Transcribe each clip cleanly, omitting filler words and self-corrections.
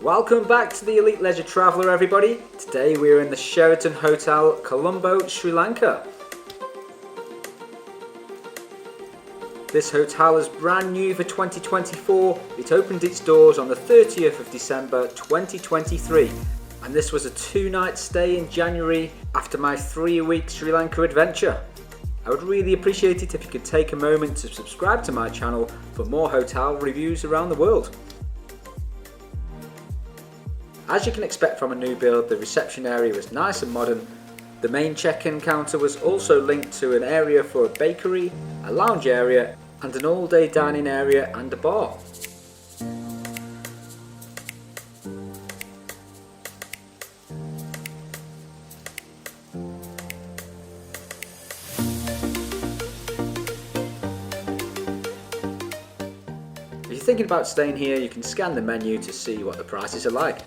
Welcome back to the Elite Leisure Traveller, everybody. Today we're in the Sheraton Hotel Colombo, Sri Lanka. This hotel is brand new for 2024. It opened its doors on the 30th of December 2023, and this was a 2-night stay in January after my 3-week Sri Lanka adventure. I would really appreciate it if you could take a moment to subscribe to my channel for more hotel reviews around the world. As you can expect from a new build, the reception area was nice and modern. The main check-in counter was also linked to an area for a bakery, a lounge area, and an all-day dining area and a bar. If you're thinking about staying here, you can scan the menu to see what the prices are like.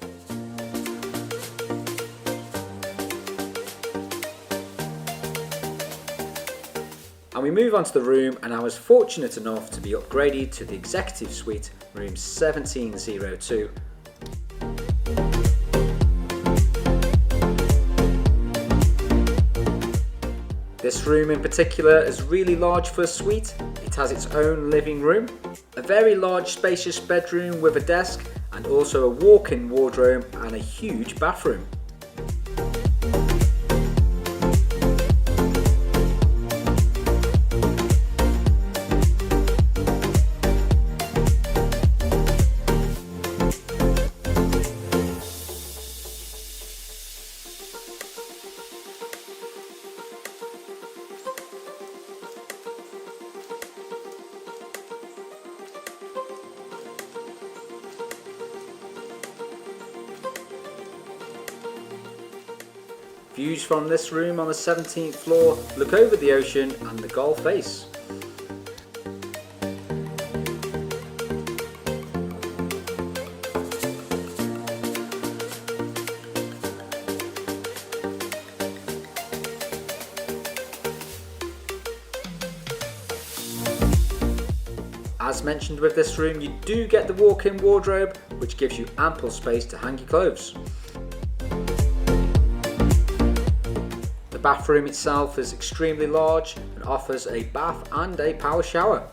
And we move on to the room, and I was fortunate enough to be upgraded to the executive suite, room 1702. This room in particular is really large for a suite. It has its own living room, a very large spacious bedroom with a desk, and also a walk-in wardrobe and a huge bathroom. Views from this room on the 17th floor look over the ocean and the Gulf face. As mentioned with this room, you do get the walk-in wardrobe, which gives you ample space to hang your clothes. The bathroom itself is extremely large and offers a bath and a power shower.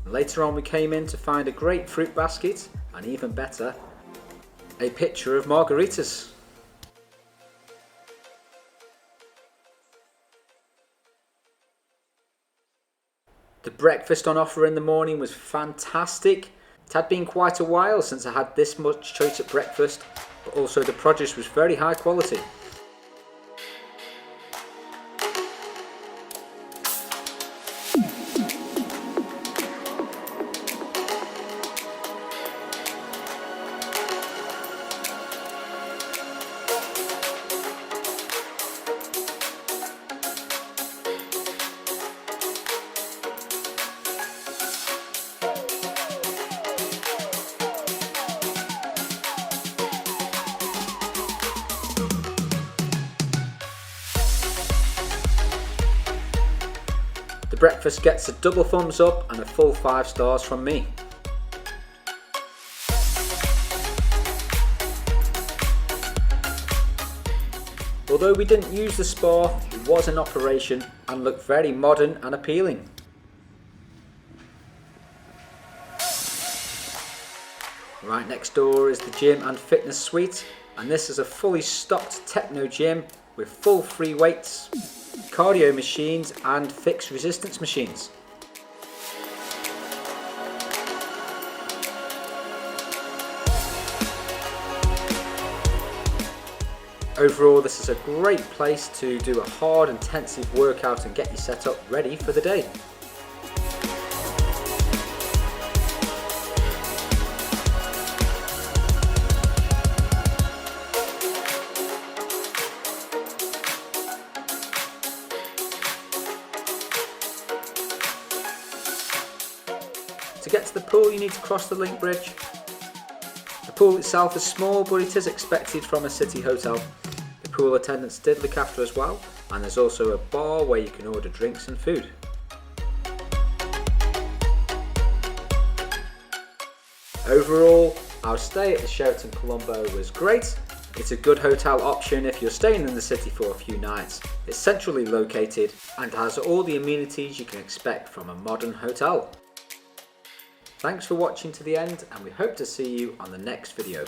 Later on we came in to find a great fruit basket, and even better, a picture of margaritas. The breakfast on offer in the morning was fantastic. It had been quite a while since I had this much choice at breakfast, but also the produce was very high quality. The breakfast gets a double thumbs up and a full 5 stars from me. Although we didn't use the spa, it was in operation and looked very modern and appealing. Right next door is the gym and fitness suite, and this is a fully stocked techno gym with full free weights, cardio machines and fixed resistance machines. Overall, this is a great place to do a hard, intensive workout and get you set up ready for the day. To get to the pool you need to cross the link bridge. The pool itself is small, but it is expected from a city hotel. The pool attendants did look after us well, and there's also a bar where you can order drinks and food. Overall, our stay at the Sheraton Colombo was great. It's a good hotel option if you're staying in the city for a few nights. It's centrally located and has all the amenities you can expect from a modern hotel. Thanks for watching to the end, and we hope to see you on the next video.